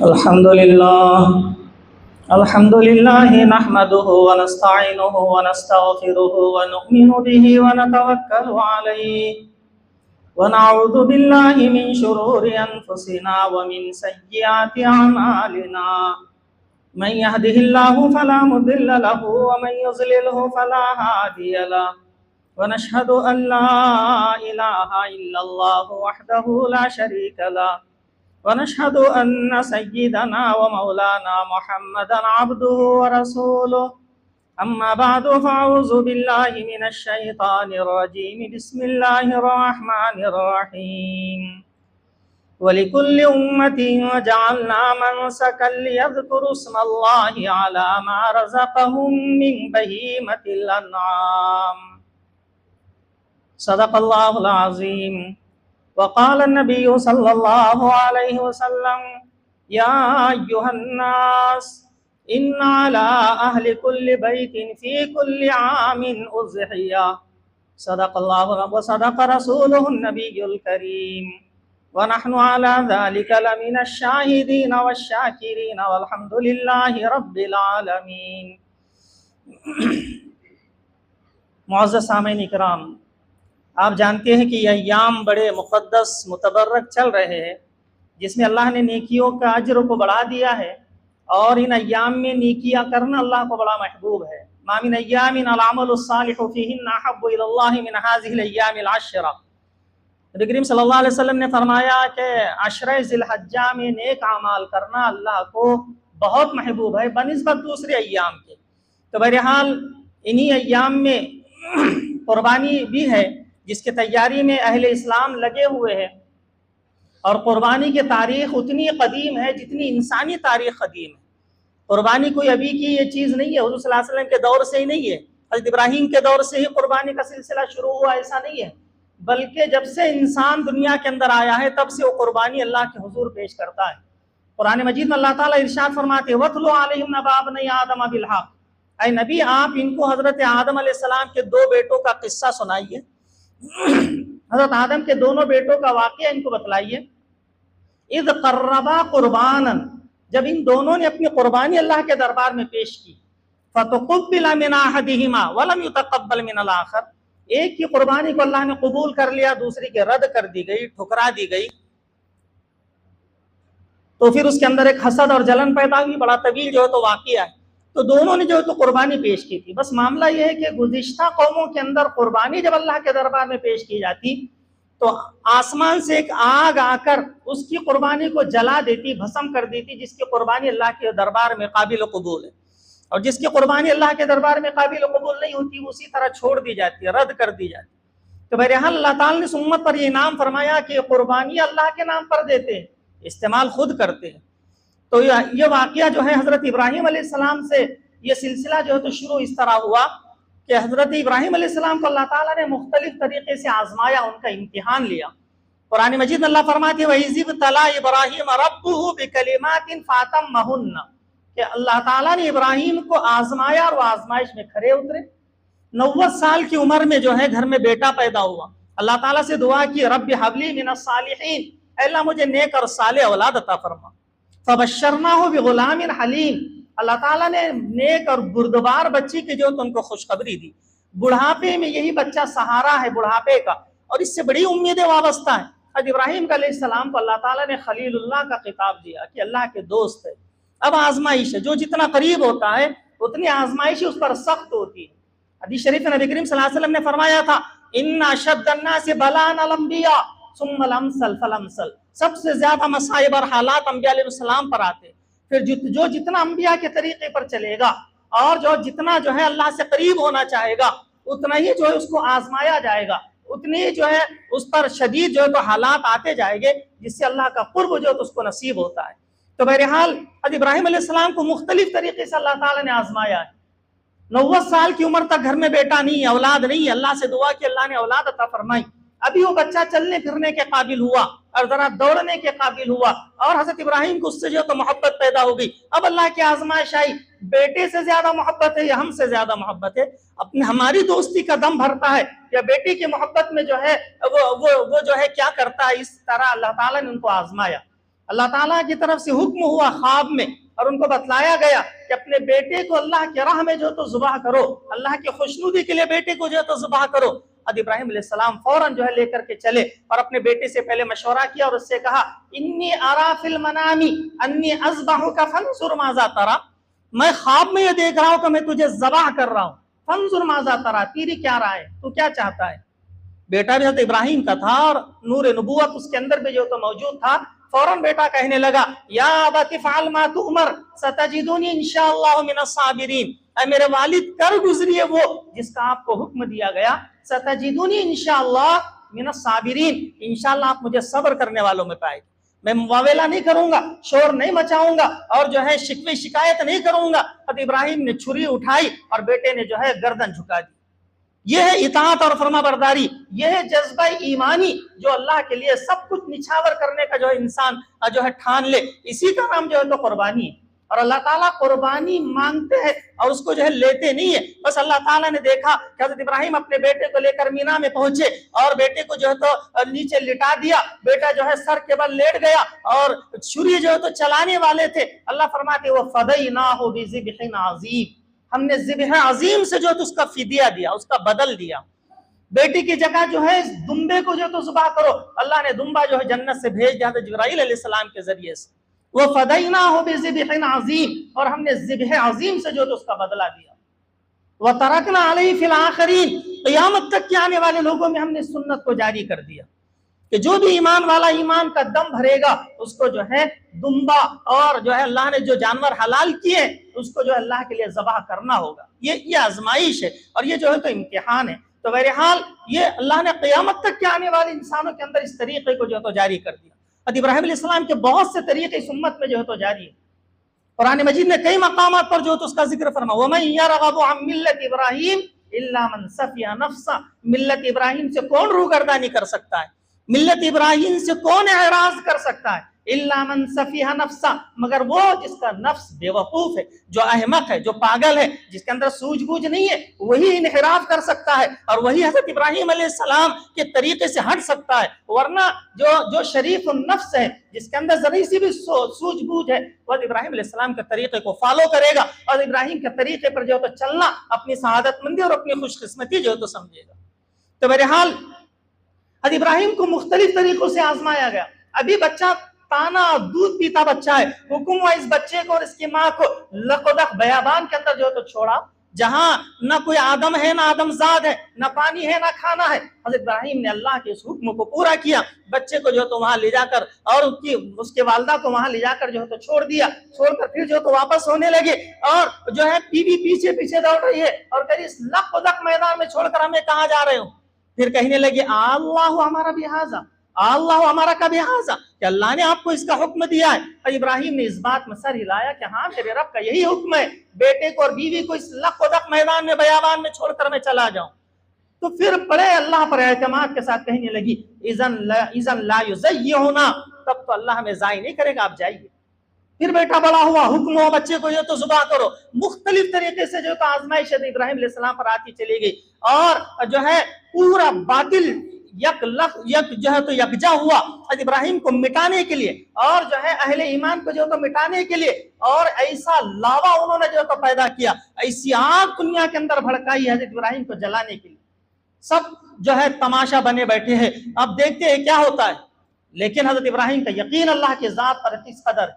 الحمد لله نحمده ونستعينه ونستغفره ونؤمن به ونتوكل عليه ونعوذ بالله من شرور أنفسنا ومن سيئات أعمالنا من يهده الله فلا مضل له ومن يضلله فلا هادي له ونشهد أن لا إله إلا الله وحده لا شريك له ونشهد أن سيدنا ومولانا محمدا عبده ورسوله أما بعد فأعوذ بالله من الشيطان الرجيم بسم الله الرحمن الرحيم ولكل أمة جعلنا منسكا ليذكروا اسم الله على ما رزقهم من بهيمة الأنعام صدق الله العظيم وقال النبي صلى الله عليه وسلم يا أيها الناس إن على أهل كل بيت في كل عام أضحية صدق الله وصدق رسوله النبي الكريم ونحن على ذلك لمن الشاهدين والشاكرين والحمد لله رب العالمين. معزز سامعین اکرام، آپ جانتے ہیں کہ یہ ایام بڑے مقدس متبرک چل رہے ہیں جس میں اللہ نے نیکیوں کا اجر کو بڑھا دیا ہے، اور ان ایام میں نیکیاں کرنا اللہ کو بڑا محبوب ہے. ما من ایام العمل الصالح فیہن احب الی اللہ من هذه الايام العشرہ. نبی کریم صلی اللہ علیہ وسلم نے فرمایا کہ عشرہ ذی الحجہ میں نیک اعمال کرنا اللہ کو بہت محبوب ہے بنسبت دوسرے ایام کے. تو بہرحال انہی ایام میں قربانی بھی ہے جس کی تیاری میں اہل اسلام لگے ہوئے ہیں، اور قربانی کی تاریخ اتنی قدیم ہے جتنی انسانی تاریخ قدیم ہے. قربانی کوئی ابھی کی یہ چیز نہیں ہے، حضور صلی اللہ علیہ وسلم کے دور سے ہی نہیں ہے، حضرت ابراہیم کے دور سے ہی قربانی کا سلسلہ شروع ہوا، ایسا نہیں ہے، بلکہ جب سے انسان دنیا کے اندر آیا ہے تب سے وہ قربانی اللہ کے حضور پیش کرتا ہے. قرآن مجید میں اللہ تعالیٰ ارشاد فرماتے ہیں وَاتْلُ عَلَيْهِمْ نَبَأَ ابْنَيْ آدَمَ بِالْحَقِّ. اے نبی، آپ ان کو حضرت آدم علیہ السلام کے دو بیٹوں کا قصہ سنائیے. حضرت آدم کے دونوں بیٹوں کا واقعہ ان کو بتلائیے. اذ قربا قربانا، جب ان دونوں نے اپنی قربانی اللہ کے دربار میں پیش کی. فتقبل من احدہما ولم يتقبل من الاخر، ایک کی قربانی کو اللہ نے قبول کر لیا، دوسری کی رد کر دی گئی، ٹھکرا دی گئی. تو پھر اس کے اندر ایک حسد اور جلن پیدا ہوئی. بڑا طویل جو ہے تو واقعہ ہے. تو دونوں نے جو ہے تو قربانی پیش کی تھی. بس معاملہ یہ ہے کہ گزشتہ قوموں کے اندر قربانی جب اللہ کے دربار میں پیش کی جاتی تو آسمان سے ایک آگ آ کر اس کی قربانی کو جلا دیتی، بھسم کر دیتی. جس کی قربانی اللہ کے دربار میں قابل قبول ہے، اور جس کی قربانی اللہ کے دربار میں قابل قبول نہیں ہوتی وہ اسی طرح چھوڑ دی جاتی ہے، رد کر دی جاتی. تو بہرحال اللہ تعالیٰ نے اس امت پر یہ انعام فرمایا کہ قربانی اللہ کے نام پر دیتے ہیں، استعمال خود کرتے ہیں. تو یہ واقعہ جو ہے حضرت ابراہیم علیہ السلام سے یہ سلسلہ جو ہے تو شروع اس طرح ہوا کہ حضرت ابراہیم علیہ السلام کو اللہ تعالیٰ نے مختلف طریقے سے آزمایا، ان کا امتحان لیا. قرآن مجید میں اللہ فرماتے ہیں وَإِذِ ابْتَلَىٰ إِبْرَاهِيمَ رَبُّهُ بِكَلِمَاتٍ فَأَتَمَّهُنَّ، کہ اللہ تعالیٰ نے ابراہیم کو آزمایا اور وہ آزمائش میں کھرے اترے. 90 سال کی عمر میں جو ہے گھر میں بیٹا پیدا ہوا. اللہ تعالیٰ سے دعا کی رب هب لي من الصالحین، اے اللہ مجھے نیک اور صالح اولاد عطا فرما. فَبَشَّرْنَاهُ بِغُلَامٍ حَلِيمٍ، اللہ تعالیٰ نے نیک اور بردبار بچی کی جو تو ان کو خوشخبری دی. بڑھاپے میں یہی بچہ سہارا ہے بڑھاپے کا، اور اس سے بڑی امیدیں وابستہ ہیں. حضرت ابراہیم علیہ السلام کو اللہ تعالیٰ نے خلیل اللہ کا خطاب دیا کہ اللہ کے دوست ہے. اب آزمائش ہے، جو جتنا قریب ہوتا ہے اتنی آزمائش اس پر سخت ہوتی ہے. حدیث شریف میں نبی کریم صلی اللہ علیہ وسلم نے فرمایا تھا ان اشد الناس بلاء الانبیاء ثم الامثل فالامثل، سب سے زیادہ مصائب اور حالات انبیاء علیہ السلام پر آتے. پھر جو جتنا انبیاء کے طریقے پر چلے گا اور جو جتنا جو ہے اللہ سے قریب ہونا چاہے گا اتنا ہی جو ہے اس کو آزمایا جائے گا، اتنی جو ہے اس پر شدید جو ہے تو حالات آتے جائیں گے جس سے اللہ کا قرب جو ہے تو اس کو نصیب ہوتا ہے. تو بہرحال حضرت ابراہیم علیہ السلام کو مختلف طریقے سے اللہ تعالیٰ نے آزمایا ہے. 90 سال کی عمر تک گھر میں بیٹا نہیں ہے، اولاد نہیں ہے. اللہ سے دعا کہ اللہ نے اولاد عطا فرمائی. ابھی وہ بچہ چلنے پھرنے کے قابل ہوا اور ذرا دوڑنے کے قابل ہوا، اور حضرت ابراہیم کو اس سے جو تو محبت پیدا ہو گئی. اب اللہ کی آزمائش آئی، بیٹے سے زیادہ محبت ہے یا ہم سے زیادہ محبت ہے؟ اپنی ہماری دوستی کا دم بھرتا ہے یا بیٹی کی محبت میں جو ہے وہ جو ہے کیا کرتا ہے؟ اس طرح اللہ تعالیٰ نے ان کو آزمایا. اللہ تعالیٰ کی طرف سے حکم ہوا خواب میں اور ان کو بتلایا گیا کہ اپنے بیٹے کو اللہ کی راہ میں جو تو ذبح کرو، اللہ کی خوشنودی کے لیے بیٹے کو جو تو ذبح کرو۔ حضرت ابراہیم علیہ السلام فوراً جو ہے لے کر کے چلے اور اپنے بیٹے سے پہلے مشورہ کیا اور اس سے کہا انی ارا فی المنام انی اذبحک فانظر ماذا ترى، میں خواب میں یہ دیکھ رہا ہوں کہ میں تجھے ذبح کر رہا ہوں، فانظر ماذا ترى، تیری کیا رائے، تو کیا چاہتا ہے۔ بیٹا بھی حضرت ابراہیم کا تھا اور نور نبوت اس کے اندر بھی جو تو موجود تھا۔ فوراً بیٹا کہنے لگا یا ابت افعل ما تؤمر ستجدنی انشاءاللہ من الصابرین، اے میرے والد کر گزریے وہ جس کا آپ کو حکم دیا گیا، ستجدنی انشاءاللہ من الصابرین، انشاءاللہ آپ مجھے صبر کرنے والوں میں پائے گے، میں مواویلا نہیں کروں گا، شور نہیں مچاؤں گا اور جو ہے شکوے شکایت نہیں کروں گا۔ حضرت ابراہیم نے چھری اٹھائی اور بیٹے نے جو ہے گردن جھکا دی۔ یہ ہے اطاعت اور فرما برداری، یہ ہے جذبہ ایمانی جو اللہ کے لیے سب کچھ نچھاور کرنے کا جو ہے انسان جو ہے ٹھان لے، اسی کا نام جو ہے تو قربانی ہے۔ اور اللہ تعالیٰ قربانی مانگتے ہیں اور اس کو جو ہے لیتے نہیں ہے۔ بس اللہ تعالیٰ نے دیکھا کہ حضرت ابراہیم اپنے بیٹے کو لے کر مینا میں پہنچے اور بیٹے کو جو ہے تو نیچے لٹا دیا، بیٹا جو ہے سر کے بل لیٹ گیا اور چھری جو ہے تو چلانے والے تھے۔ اللہ فرماتے وَفَدَيْنَاهُ بِذِبْحٍ عَظِيمٍ، ہم نے ذبح عظیم سے جو ہے تو اس کا فدیہ دیا، اس کا بدل دیا۔ بیٹی کی جگہ جو ہے دمبے کو جو تو ذبح کرو، اللہ نے دمبا جو ہے جنت سے بھیج دیا حضرت جبرائیل علیہ السلام کے ذریعے سے۔ وَفَدَيْنَاهُ بِذِبْحٍ عَظِيمٍ، اور ہم نے ذبح عظیم سے جو تو اس کا بدلہ دیا۔ وَتَرَكْنَا عَلَيْهِ فِي الْآخِرِينَ، قیامت تک کے آنے والے لوگوں میں ہم نے سنت کو جاری کر دیا کہ جو بھی ایمان والا ایمان کا دم بھرے گا اس کو جو ہے دمبا اور جو ہے اللہ نے جو جانور حلال کیے اس کو جو ہے اللہ کے لیے ذبح کرنا ہوگا۔ یہ آزمائش ہے اور یہ جو ہے تو امتحان ہے۔ تو بہرحال یہ اللہ نے قیامت تک کے آنے والے انسانوں کے اندر اس طریقے کو جو ہے تو جاری کر دیا۔ حضرت ابراہیم علیہ السلام کے بہت سے طریقے اس امت میں جو ہے تو جاری ہے۔ قرآن مجید نے کئی مقامات پر جو ہے تو اس کا ذکر فرمایا وَمَن يَرْغَبُ عَن مِلَّةِ إِبْرَاهِيمَ إِلَّا مَن سَفِهَ نَفْسَهُ، ملت ابراہیم سے کون روگردانی کر سکتا ہے، ملت ابراہیم سے کون اعراض کر سکتا ہے، الا من سفیہ نفسہ، مگر وہ جس کا نفس بے وقوف ہے، جو احمق ہے، جو پاگل ہے، جس کے اندر سوجھ بوجھ نہیں ہے، وہی انحراف کر سکتا ہے اور وہی حضرت ابراہیم علیہ السلام کے طریقے سے ہٹ سکتا ہے۔ ورنہ جو شریف النفس ہے، جس کے اندر ذرا سی بھی سوجھ بوجھ ہے، وہ ابراہیم علیہ السلام کے طریقے کو فالو کرے گا اور ابراہیم کے طریقے پر جو تو چلنا اپنی سعادت مندی اور اپنی خوش قسمتی جو تو سمجھے گا۔ تو بہرحال حضرت ابراہیم کو مختلف طریقوں سے آزمایا گیا۔ ابھی بچہ تانا دودھ پیتا بچہ ہے، حکم ہوا اس بچے کو اور اس کی ماں کو لقدق بیابان کے اندر جو تو چھوڑا، جہاں نہ کوئی آدم ہے نہ آدم زاد ہے، نہ پانی ہے نہ کھانا ہے۔ حضرت ابراہیم نے اللہ کے اس حکم کو پورا کیا، بچے کو جو تو وہاں لے جا کر اور اس کے والدہ کو وہاں لے جا کر جو تو چھوڑ دیا، چھوڑ کر پھر جو تو واپس ہونے لگے اور جو ہے بیوی پیچھے پیچھے دوڑ رہی ہے اور کہہ رہی اس لقدق میدان میں چھوڑ کر ہمیں کہاں جا رہے ہو؟ پھر کہنے لگے اللہ ہمارا بہذا، اللہ ہمارا کا بہذا، کہ اللہ نے آپ کو اس کا حکم دیا ہے۔ اور ابراہیم نے اس بات میں سر ہلایا کہ ہاں میرے رب کا یہی حکم ہے، بیٹے کو اور بیوی کو اس لقدق میدان میں بیابان میں چھوڑ کر میں چلا جاؤں۔ تو پھر بڑے اللہ پر اعتماد کے ساتھ کہنے لگی اذن لا یضیعنا، تب تو اللہ ہمیں ضائع نہیں کرے گا، آپ جائیے۔ پھر بیٹا بڑا ہوا، حکم ہوا بچے کو جو تو ذبح کرو، مختلف طریقے سے جو تو آزمائش ابراہیم علیہ السلام پر آتی چلی گئی اور جو ہے پورا باطل جو ہے تو یکجا ہوا حضرت ابراہیم کو مٹانے کے لیے اور جو ہے اہل ایمان کو جو تو مٹانے کے لیے، اور ایسا لاوا انہوں نے جو تو پیدا کیا، ایسی آگ دنیا کے اندر بھڑکائی حضرت ابراہیم کو جلانے کے لیے۔ سب جو ہے تماشا بنے بیٹھے ہیں، اب دیکھتے ہیں کیا ہوتا ہے۔ لیکن حضرت ابراہیم کا یقین اللہ کے ذات پر اس قدر،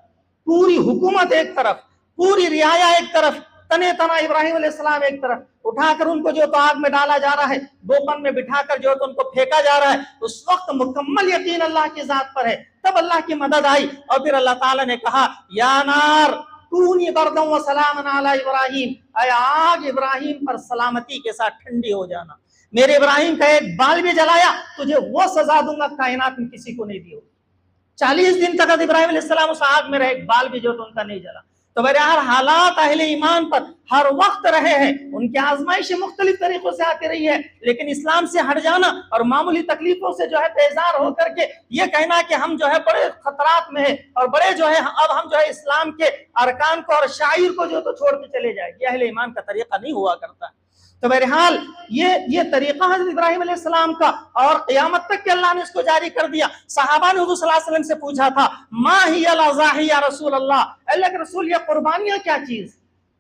پوری حکومت ایک طرف، پوری رعایا ایک طرف، تنے تنا ابراہیم علیہ السلام ایک طرف، اٹھا کر ان کو جو تو آگ میں ڈالا جا رہا ہے، دوپن میں بٹھا کر جو تو ان کو پھینکا جا رہا ہے۔ اس وقت مکمل یقین اللہ کی ذات پر ہے، تب اللہ کی مدد آئی اور پھر اللہ تعالیٰ نے کہا یا نار کونی بردا و سلام علی ابراہیم، اے آگ ابراہیم پر سلامتی کے ساتھ ٹھنڈی ہو جانا، میرے ابراہیم کا ایک بال بھی جلایا تجھے وہ سزا دوں گا کائنات میں کسی کو نہیں دی ہوگی۔ 40 دن تک ابراہیم علیہ السلام اس آگ میں رہے، ایک بال بھی جو تو ان کا نہیں جلا۔ تو بہرحال حالات اہل ایمان پر ہر وقت رہے ہیں، ان کی آزمائشیں مختلف طریقوں سے آتی رہی ہے، لیکن اسلام سے ہٹ جانا اور معمولی تکلیفوں سے جو ہے بیزار ہو کر کے یہ کہنا کہ ہم جو ہے بڑے خطرات میں ہیں اور بڑے جو ہے اب ہم جو ہے اسلام کے ارکان کو اور شاعر کو جو تو چھوڑ کے چلے جائیں، یہ اہل ایمان کا طریقہ نہیں ہوا کرتا۔ تو بہرحال یہ طریقہ حضرت ابراہیم علیہ السلام کا، اور قیامت تک کہ اللہ نے اس کو جاری کر دیا۔ صحابہ نے حضور صلی اللہ علیہ وسلم سے پوچھا تھا ما ہی الاضاحی یا رسول اللہ، اللہ کے رسول یہ قربانیاں کیا چیز؟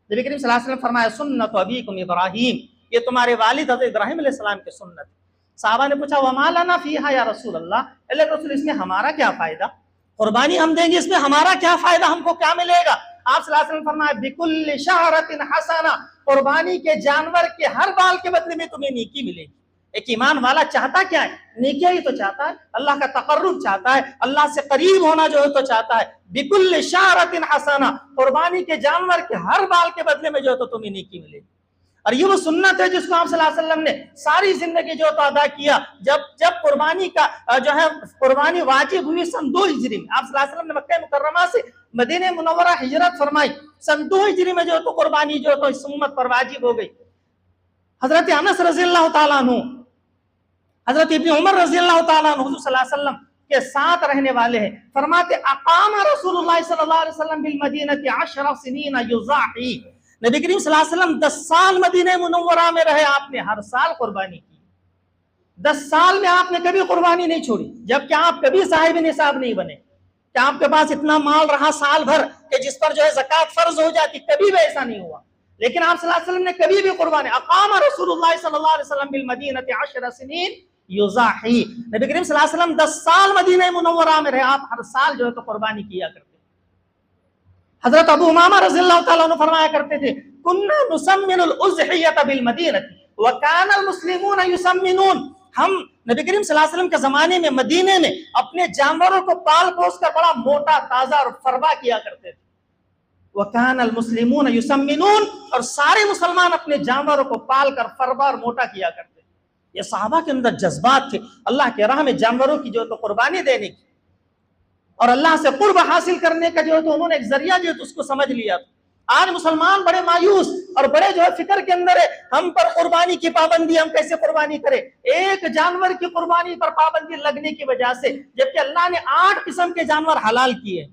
نبی کریم صلی اللہ علیہ وسلم فرمایا سنت ابیکم ابراہیم، یہ تمہارے والد حضرت ابراہیم علیہ السلام کی سنت۔ صحابہ نے پوچھا وما لنا فیہا یا رسول اللہ، اللہ کے رسول اس میں ہمارا کیا فائدہ؟ قربانی ہم دیں گے، اس میں ہمارا کیا فائدہ، ہم کو کیا ملے گا؟ آپ صلی اللہ علیہ وسلم فرمایا بکل شعرۃ حسنہ، قربانی کے جانور کے ہر بال کے بدلے میں تمہیں نیکی ملے گی۔ ایک ایمان والا چاہتا کیا ہے؟ نیکی ہی تو چاہتا ہے، اللہ کا تقرب چاہتا ہے، اللہ سے قریب ہونا جو ہے تو چاہتا ہے۔ بکل شعرۃ حسنہ، قربانی کے جانور کے ہر بال کے بدلے میں جو ہے تو تمہیں نیکی ملے گی۔ اور یہ وہ سنت ہے جس کو آپ صلی اللہ علیہ وسلم نے ساری زندگی جو تو ادا کیا۔ جب قربانی کا جو ہے قربانی واجب ہوئی سن 2 ہجری میں، آپ صلی اللہ علیہ وسلم نے مکہ مکرمہ سے مدینہ منورہ ہجرت فرمائی، سن 2 ہجری میں جو تو قربانی جو تو اس امت پر واجب ہو گئی۔ حضرت انس رضی اللہ تعالیٰ عنہ، حضرت ابن عمر رضی اللہ تعالیٰ عنہ حضور صلی اللہ علیہ وسلم کے ساتھ رہنے والے ہیں، فرماتے اقام رسول اللہ صلی اللہ علیہ وسلم بالمدینہ 10 سنین یضاحی، نبی کریم صلی اللہ علیہ وسلم 10 سال مدینہ منورہ میں رہے، آپ نے ہر سال قربانی کی۔ 10 سال میں آپ نے کبھی قربانی نہیں چھوڑی، جبکہ آپ کبھی صاحب نصاب نہیں بنے کہ آپ کے پاس اتنا مال رہا سال بھر کہ جس پر جو ہے زکوٰۃ فرض ہو جاتی، کبھی بھی ایسا نہیں ہوا۔ لیکن آپ صلی اللہ علیہ وسلم نے کبھی بھی قربانی، اقام رسول اللہ صلی اللہ علیہ وسلم بالمدینہ 10 سنین یضاحی، نبی کریم صلی اللہ علیہ وسلم 10 سال مدینہ منورہ میں رہے، آپ ہر سال جو ہے تو قربانی کیا کرتے۔ حضرت ابو امامہ رضی اللہ تعالیٰ عنہ فرمایا کرتے تھے کننا نسمن الاضحیۃ بالمدینہ وکان المسلمون یسمنون، ہم نبی کریم صلی اللہ علیہ وسلم کے زمانے میں مدینے میں اپنے جانوروں کو پال پوس کر بڑا موٹا تازہ اور فربا کیا کرتے تھے۔ وکان المسلمون یسمنون، اور سارے مسلمان اپنے جانوروں کو پال کر فربا اور موٹا کیا کرتے تھے۔ یہ صحابہ کے اندر جذبات تھے اللہ کے راہ میں جانوروں کی جو تو قربانی دینے کی، اور اللہ سے قرب حاصل کرنے کا جو ہے تو انہوں نے ایک ذریعہ جو ہے تو اس کو سمجھ لیا۔ آج مسلمان بڑے مایوس اور بڑے جو ہے فکر کے اندر ہے، ہم پر قربانی کی پابندی، ہم کیسے قربانی کریں؟ ایک جانور کی قربانی پر پابندی لگنے کی وجہ سے، جبکہ اللہ نے 8 قسم کے جانور حلال کیے۔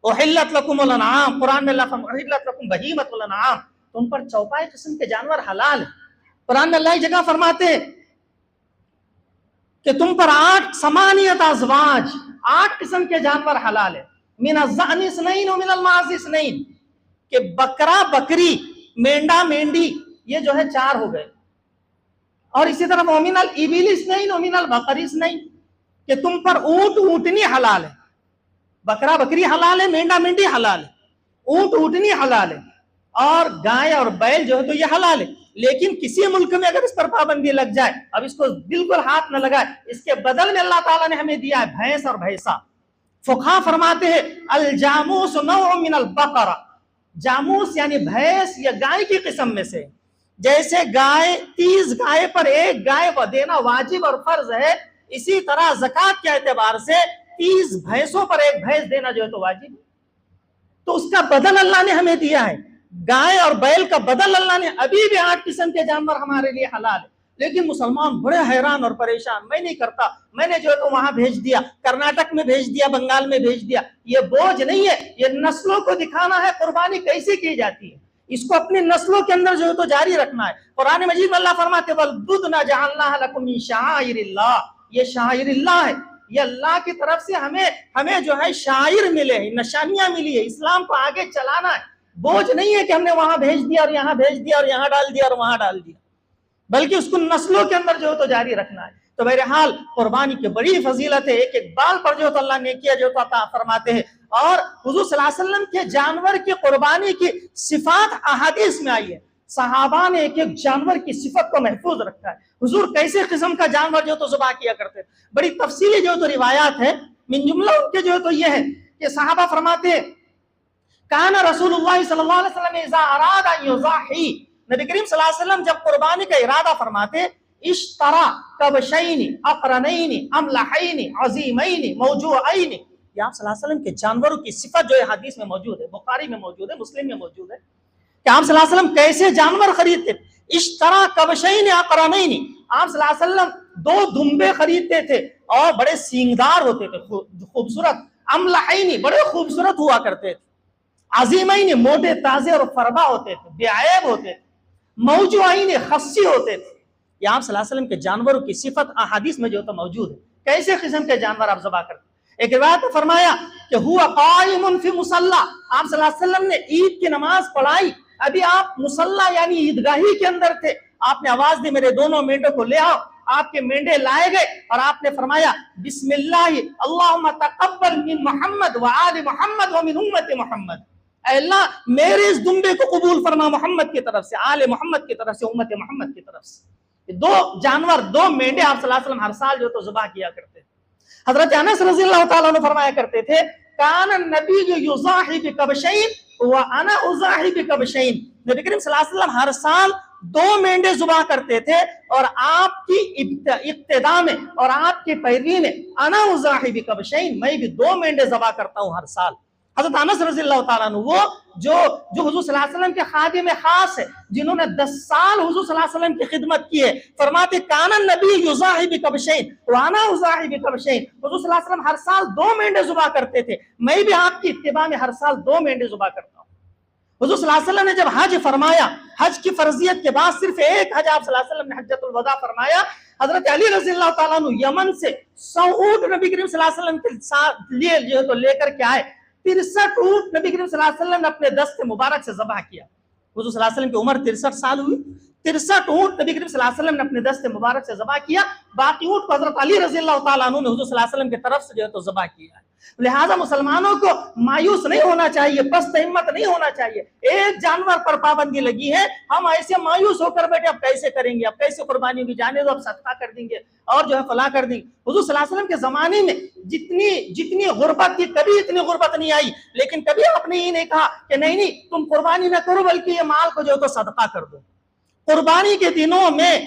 احلت لکم الانعام، قرآن میں اللہ فرماتا ہے احلت لکم بہیمۃ الانعام، تم پر 4 قسم کے جانور حلال ہیں۔ قرآن میں اللہ ایک جگہ فرماتے ہیں کہ تم پر 8 ثمانیۃ ازواج، 8 قسم کے جانور حلال ہے، من الضأن اثنین ومن المعز اثنین، کہ بکرا بکری، مینڈا مینڈی، یہ جو ہے 4 ہو گئے، اور اسی طرح ومن الابل اثنین ومن البقر اثنین، کہ تم پر اونٹ اونٹنی حلال ہے، بکرا بکری حلال ہے، مینڈا مینڈی حلال ہے، اونٹ اونٹنی حلال ہے، اور گائے اور بیل جو ہے تو یہ حلال ہے۔ لیکن کسی ملک میں اگر اس پر پابندی لگ جائے، اب اس کو بالکل ہاتھ نہ لگائے، اس کے بدل میں اللہ تعالیٰ نے ہمیں دیا ہے بھینس اور بھینسا۔ فقہا فرماتے ہیں الجاموس نوع من البقرہ، جاموس یعنی بھینس یا گائے کی قسم میں سے، جیسے گائے 30 گائے پر 1 گائے کو دینا واجب اور فرض ہے، اسی طرح زکوٰۃ کے اعتبار سے 30 بھینسوں پر 1 بھینس دینا جو ہے تو واجب ہے۔ تو اس کا بدل اللہ نے ہمیں دیا ہے، گائے اور بیل کا بدل اللہ نے، ابھی بھی 8 قسم کے جانور ہمارے لیے حلال ہے۔ لیکن مسلمان بڑے حیران اور پریشان، میں نہیں کرتا، میں نے جو ہے تو وہاں بھیج دیا، کرناٹک میں بھیج دیا، بنگال میں بھیج دیا۔ یہ بوجھ نہیں ہے، یہ نسلوں کو دکھانا ہے قربانی کیسے کی جاتی ہے، اس کو اپنی نسلوں کے اندر جو ہے تو جاری رکھنا ہے۔ قرآن مجید میں اللہ فرماتے وَالْبُدْنَ جَعَلْنَاهَا لَكُم مِّن شَعَائِرِ اللَّهِ، یہ شاعر اللہ ہے، یہ اللہ کی طرف سے ہمیں جو ہے شاعر ملے ہیں، نشانیاں ملی ہے، اسلام کو آگے چلانا ہے۔ بوجھ نہیں ہے کہ ہم نے وہاں بھیج دیا اور یہاں بھیج دیا اور یہاں ڈال دیا اور وہاں ڈال دیا، بلکہ اس کو نسلوں کے اندر جو ہے تو جاری رکھنا ہے۔ تو بہرحال قربانی کی بڑی فضیلت ہے، ایک ایک بال پر جو تو اللہ نے کیا جو تو عطا فرماتے ہیں۔ اور حضور صلی اللہ علیہ وسلم کے جانور کی قربانی کی صفات احادیث میں آئی ہے، صحابہ نے ایک ایک جانور کی صفت کو محفوظ رکھا ہے، حضور کیسے قسم کا جانور جو تو ذبح کیا کرتے ہیں، بڑی تفصیلی جو تو روایات ہے۔ من جملہ ان کے جو تو یہ ہے کہ صحابہ فرماتے ہیں کان رسول اللہ صلی اللہ علیہ وسلم اذا اراد ان یضحی، نبی کریم صلی اللہ علیہ وسلم جب قربانی کا ارادہ فرماتے اشترى کبشین اقرنین املحین عظیمین موجوعین، یہ آپ صلی اللہ علیہ وسلم کے جانوروں کی صفت جو ہے حدیث میں موجود ہے، بخاری میں موجود ہے، مسلم میں موجود ہے، کہ آپ صلی اللہ علیہ وسلم کیسے جانور خریدتے۔ اشترى کبشین اقرنین، آپ صلی اللہ علیہ وسلم 2 دمبے خریدتے تھے اور بڑے سینگدار ہوتے تھے، خوبصورت، املحین بڑے خوبصورت ہوا کرتے تھے، عظیمین موٹے تازے اور فربا ہوتے تھے، بے عیب ہوتے تھے، موجوعین خصی ہوتے تھے. یہ آپ صلی اللہ علیہ وسلم کے جانوروں کی صفت احادیث میں جو تو موجود ہے. کیسے قسم کے جانور آپ ذبح کرتے. ایک روایت میں فرمایا کہ ہوا قائم فی مصلی، آپ صلی اللہ علیہ وسلم نے عید کی نماز پڑھائی، ابھی آپ مصلی یعنی عیدگاہی کے اندر تھے، آپ نے آواز دی میرے دونوں مینڈوں کو لے آؤ. آپ کے مینڈے لائے گئے اور آپ نے فرمایا بسم اللہ اللہم تقبل من محمد وآل محمد ومن امت محمد، اے اللہ میرے اس دمبے کو قبول فرما محمد کی طرف سے، آل محمد کی طرف سے، امت محمد کی طرف سے. دو جانور، دو مینڈے آپ صلی اللہ علیہ وسلم ہر سال جو تو ذبح کیا کرتے. حضرت انس رضی اللہ تعالیٰ عنہ فرمایا کرتے تھے کان النبی یضاحی بکبشین وانا اضاحی بکبشین، نبی کریم صلی اللہ علیہ وسلم ہر سال 2 مینڈے ذبح کرتے تھے اور آپ کی ابتدا میں اور آپ کی پیروی میں انا اضاحی بکبشین، میں بھی 2 مینڈے ذبح کرتا ہوں ہر سال. حضرت انس رضی اللہ تعالیٰ عنہ وہ جو حضور صلی اللہ علیہ وسلم کے خادم خاص ہے، جنہوں نے 10 سال حضور صلی اللہ علیہ وسلم کی خدمت کی ہے، فرماتے کان النبی یضاحی بکبشین وانا اضاحی بکبشین، حضور صلی اللہ علیہ وسلم ہر سال 2 مینڈے ذبح کرتے تھے، میں بھی آپ کی اتباع میں ہر سال 2 مینڈے ذبح کرتا ہوں. حضور صلی اللہ علیہ وسلم نے جب حج فرمایا، حج کی فرضیت کے بعد صرف ایک حج آپ صلی اللہ علیہ وسلم نے حجۃ الوداع فرمایا. حضرت علی رضی اللہ تعالیٰ عنہ یمن سے 100 اونٹ نبی کریم صلی اللہ علیہ وسلم کے ساتھ لیے جو ہے تو لے کر کے آئے. 63 اونٹ نبی کریم صلی اللہ علیہ وسلم نے اپنے دست مبارک سے ذبح کیا. حضور صلی اللہ علیہ وسلم کی عمر 63 سال ہوئی، 63 اونٹ نبی کریم صلی اللہ علیہ وسلم نے اپنے دست مبارک سے ذبح کیا. باقی اونٹ کو حضرت علی رضی اللہ تعالیٰ عنہ نے حضور صلی اللہ علیہ وسلم کی طرف سے جو ہے تو ذبح کیا. لہٰذا مسلمانوں کو مایوس نہیں ہونا چاہیے، پست ہمت نہیں ہونا چاہیے. ایک جانور پر پابندی لگی ہے، ہم ایسے مایوس ہو کر بیٹھے اب کیسے کریں گے، اب کیسے قربانی ہوگی، جانے دو اب صدقہ کر دیں گے اور جو ہے فلاں کر دیں گے. حضور صلی اللہ علیہ وسلم کے زمانے میں جتنی غربت تھی کبھی اتنی غربت نہیں آئی، لیکن کبھی آپ نے یہ نہیں کہا کہ نہیں تم قربانی نہ کرو بلکہ یہ مال کو جو ہے تو صدقہ کر دو. قربانی کے دنوں میں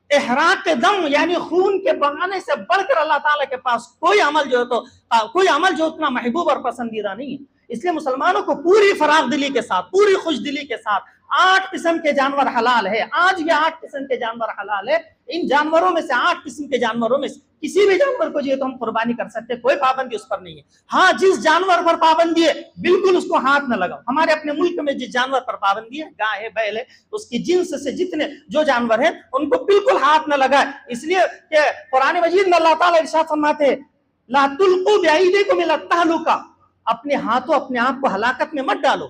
احراق دم یعنی خون کے بہانے سے بڑھ کر اللہ تعالیٰ کے پاس کوئی عمل جو اتنا محبوب اور پسندیدہ نہیں ہے. اس لیے مسلمانوں کو پوری فراغ دلی کے ساتھ، پوری خوش دلی کے ساتھ 8 قسم کے جانور حلال ہے. آج یہ 8 قسم کے جانور حلال ہے. ان جانوروں میں سے 8 قسم کے جانوروں میں سے کسی بھی جانور کو جو ہے تو ہم قربانی کر سکتے ہیں، کوئی پابندی اس پر نہیں ہے. ہاں جس جانور پر پابندی ہے بالکل اس کو ہاتھ نہ لگاؤ. ہمارے اپنے ملک میں جس جانور پر پابندی ہے، گائے ہے، بیل ہے، اس کی جنس سے جتنے جو جانور ہیں ان کو بالکل ہاتھ نہ لگائے. اس لیے کہ قرآن مجید میں اللہ تعالیٰ ارشاد فرماتے ہیں لا تلقوا بأیدیکم الی التہلکہ، اپنے ہاتھوں اپنے آپ کو ہلاکت میں مت ڈالو.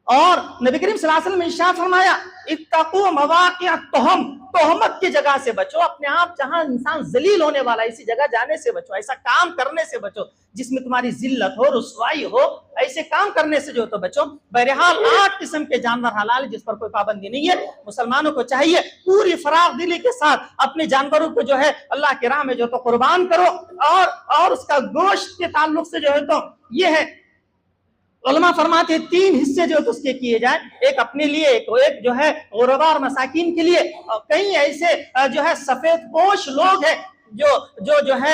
اور نبی کریم صلی اللہ علیہ وسلم نے ارشاد فرمایا اتقوا مواقع التہم، تہمت کی جگہ سے بچو. اپنے آپ جہاں انسان ذلیل ہونے والا ہے اسی جگہ جانے سے بچو، ایسا کام کرنے سے بچو جس میں تمہاری ذلت ہو، رسوائی ہو، ایسے کام کرنے سے جو تو بچو. بہرحال 8 قسم کے جانور حلال ہے جس پر کوئی پابندی نہیں ہے. مسلمانوں کو چاہیے پوری فراغ دلی کے ساتھ اپنے جانوروں کو جو ہے اللہ کی راہ میں جو تو قربان کرو. اور اس کا گوشت کے تعلق سے جو ہے تو یہ ہے علماء فرماتے ہیں 3 حصے جو تو اس کے کیے جائیں، ایک اپنے لیے، ایک جو ہے غرباء اور مساکین کے لیے، اور کئی ایسے جو ہے سفید پوش لوگ ہیں جو ہے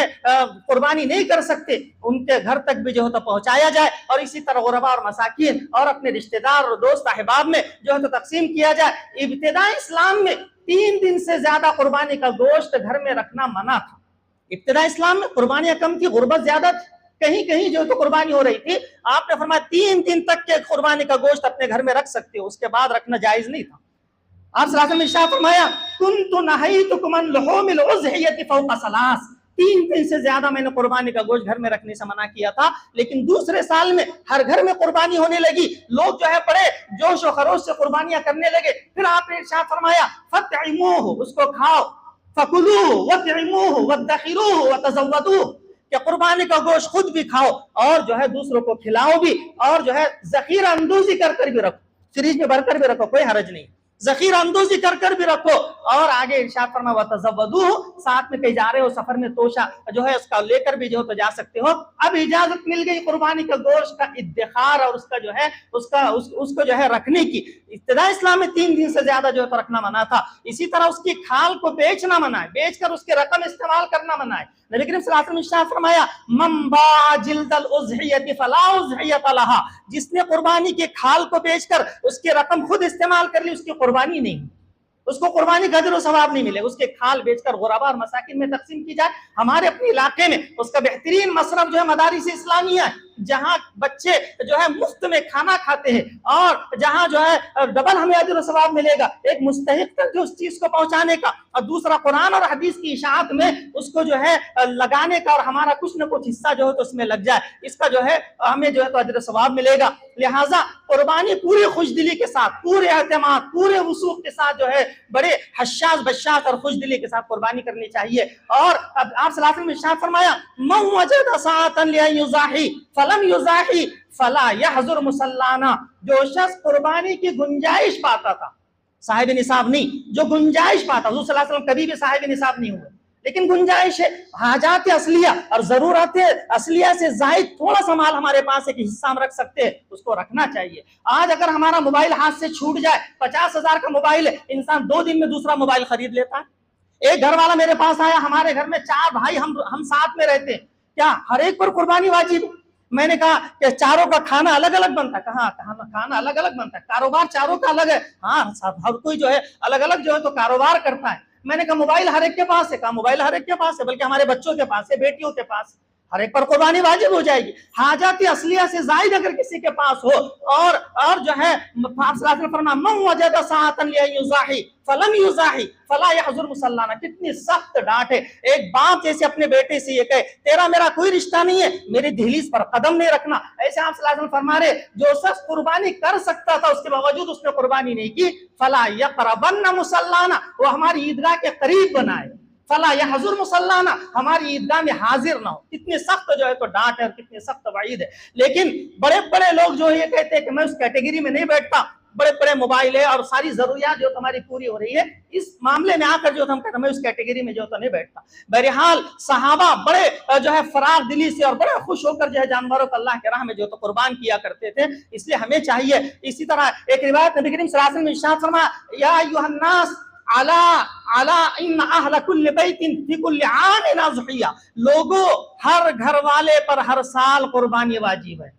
قربانی نہیں کر سکتے، ان کے گھر تک بھی جو ہے تو پہنچایا جائے. اور اسی طرح غرباء اور مساکین اور اپنے رشتہ دار اور دوست احباب میں جو ہے تو تقسیم کیا جائے. ابتدائی اسلام میں 3 دن سے زیادہ قربانی کا گوشت گھر میں رکھنا منع تھا. ابتدائی اسلام میں قربانیاں کم تھی، غربت زیادہ تھی، کہیں جو تو قربانی ہو رہی تھی. آپ نے فرمایا 3 دن تک کے قربانی کا گوشت اپنے گھر میں رکھ سکتے ہو، اس کے بعد رکھنا جائز نہیں تھا. آپ صلی اللہ علیہ وسلم نے ارشاد فرمایا کنت نہیتکم عن لحوم الاضحیۃ فوق 3، 3 دن سے زیادہ میں نے قربانی کا گوشت گھر میں رکھنے سے منع کیا تھا. لیکن دوسرے سال میں ہر گھر میں قربانی ہونے لگی، لوگ جو ہے بڑے جوش و خروش سے قربانیاں کرنے لگے. پھر آپ نے ارشاد فرمایا فطعموہ، اس کو کھاؤ، فکلوہ وطعموہ وادخروہ وتزودوہ، کہ قربانی کا گوشت خود بھی کھاؤ اور جو ہے دوسروں کو کھلاؤ بھی، اور جو ہے ذخیرہ اندوزی کر کر بھی رکھو، فریج میں بھر کر بھی رکھو، کوئی حرج نہیں، ذخیرہ اندوزی کر کر بھی رکھو. اور آگے ارشاد فرمایا وتزودوہ، ساتھ میں کہیں جا رہے ہو سفر میں توشہ جو ہے اس کا لے کر بھی جو تو جا سکتے ہو. اب اجازت مل گئی قربانی کا گوشت کا ادخار اور اس کا جو ہے اس کو جو ہے رکھنے کی. ابتدائی اسلام میں 3 دن سے زیادہ جو ہے تو رکھنا منع تھا. اسی طرح اس کی کھال کو بیچنا منع ہے، بیچ کر اس کے رقم استعمال کرنا منع ہے. نبی کریم صلی اللہ علیہ وسلم نے ارشاد فرمایا من باع جلد الاضحیۃ فلا اضحیۃ لہا، جس نے قربانی کے کھال کو بیچ کر اس کی رقم خود استعمال کر لی، اس کی قربانی نہیں، اس کو قربانی کا اجر و ثواب نہیں ملے. اس کے کھال بیچ کر غرباء اور مساکین میں تقسیم کی جائے. ہمارے اپنے علاقے میں اس کا بہترین مصرف جو ہے مدارس اسلامیہ ہے. جہاں بچے جو ہے مفت میں کھانا کھاتے ہیں اور جہاں جو ہے ڈبل ہمیں اجر و ثواب ملے گا ایک مستحق تک جو اس چیز کو پہنچانے کا، اور دوسرا قرآن اور حدیث کی اشاعت میں اس کو جو ہے لگانے کا، اور ہمارا کچھ نہ کچھ حصہ جو ہے تو اس میں لگ جائے، اس کا جو ہے ہمیں جو ہے تو اجر و ثواب ملے گا۔ لہٰذا قربانی پوری خوش دلی کے ساتھ، پورے اعتماد، پورے وثوق کے ساتھ جو ہے بڑے حشاش بشاش اور خوش دلی کے ساتھ قربانی کرنی چاہیے۔ اور اب آپ صلی اللہ علیہ وسلم نے ارشاد فرمایا من وجد ساعة لأن يضاحي فلم يضاحي فلا يحضر مصلانا، جو شخص قربانی کی گنجائش پاتا تھا، صاحب نصاب نہیں، جو گنجائش پاتا، حضور صلی اللہ علیہ وسلم کبھی بھی صاحب نصاب نہیں ہوئے، لیکن گنجائش ہے، حاجات اصلیہ اور ضرورت اصلیہ سے زائد تھوڑا سا مال ہمارے پاس ہے کہ حصہ ہم رکھ سکتے ہیں، اس کو رکھنا چاہیے۔ آج اگر ہمارا موبائل ہاتھ سے چھوٹ جائے، 50,000 کا موبائل ہے، انسان 2 دن میں دوسرا موبائل خرید لیتا ہے۔ ایک گھر والا میرے پاس آیا، ہمارے گھر میں 4 بھائی ہم ساتھ میں رہتے ہیں، کیا ہر ایک پر قربانی واجب ہے؟ میں نے کہا کہ چاروں کا کھانا الگ الگ بنتا ہے، کہاں کھانا الگ الگ بنتا ہے، کاروبار چاروں کا الگ ہے، ہاں ہر کوئی جو ہے الگ الگ جو ہے تو کاروبار کرتا ہے۔ میں نے کہا موبائل ہر ایک کے پاس ہے، کہا موبائل ہر ایک کے پاس ہے، بلکہ ہمارے بچوں کے پاس ہے، بیٹیوں کے پاس ہے، ہر ایک پر قربانی واجب ہو جائے گی۔ حاجات اصلیہ سے زائد اگر کسی کے پاس ہو اور جو ہے آپ صلی اللہ علیہ وسلم فرمایا من وجد ساعة ليضاحي فلم يضاحي فلا يحضر مصلانا، کتنی سخت ڈانٹ ہے۔ ایک باپ جیسے اپنے بیٹے سے یہ کہے تیرا میرا کوئی رشتہ نہیں ہے، میری دہلیز پر قدم نہیں رکھنا، ایسے آپ صلی اللہ علیہ وسلم فرما رہے جو شخص قربانی کر سکتا تھا اس کے باوجود اس نے قربانی نہیں کی، فلا يقربن مصلانا، وہ ہماری عیدگاہ کے قریب بنائے، فلا يحضر مصلانا، ہماری عیدگاہ میں حاضر نہ ہو۔ کتنی سخت جو ہے تو ڈانٹ ہے اور کتنی سخت وعید ہے۔ لیکن بڑے بڑے لوگ جو یہ کہتے ہیں کہ میں اس کیٹیگری میں نہیں بیٹھتا، بڑے بڑے موبائل ہے اور ساری ضروریات جو ہماری پوری ہو رہی ہے، اس معاملے میں آ کر جو ہم کہتے ہیں میں اس کیٹیگری میں جو تو نہیں بیٹھتا۔ بہرحال صحابہ بڑے جو ہے فراغ دلی سے اور بڑے خوش ہو کر جو ہے جانوروں کو اللہ کے راہ میں جو تو قربان کیا کرتے تھے، اس لیے ہمیں چاہیے۔ اسی طرح ایک روایت نبی کریم صلی اللہ علیہ وسلم نے ارشاد فرمایا یا ایھا الناس الا ان اہل کل بیت فی کل عام اضحیہ، لوگوں ہر گھر والے پر ہر سال قربانی واجب ہے،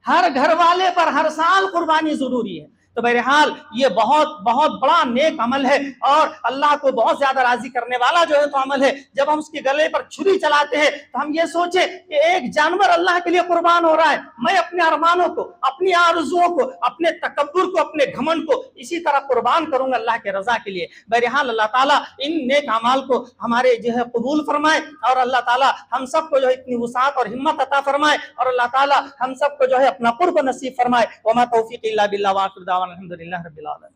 ہر گھر والے پر ہر سال قربانی ضروری ہے۔ تو بہرحال یہ بہت بہت بڑا نیک عمل ہے اور اللہ کو بہت زیادہ راضی کرنے والا جو ہے تو عمل ہے۔ جب ہم اس کے گلے پر چھری چلاتے ہیں تو ہم یہ سوچیں کہ ایک جانور اللہ کے لیے قربان ہو رہا ہے، میں اپنے ارمانوں کو، اپنی آرزوؤں کو، اپنے تکبر کو، اپنے گھمنڈ کو اسی طرح قربان کروں گا اللہ کے رضا کے لیے۔ بہرحال اللہ تعالیٰ ان نیک اعمال کو ہمارے جو ہے قبول فرمائے اور اللہ تعالیٰ ہم سب کو جو ہے اتنی وسعت اور ہمت عطا فرمائے اور اللہ تعالیٰ ہم سب کو جو ہے اپنا قرب نصیب فرمائے۔ وما توفیق الا باللہ، وآخر دعوانا الحمدللہ رب العالمین۔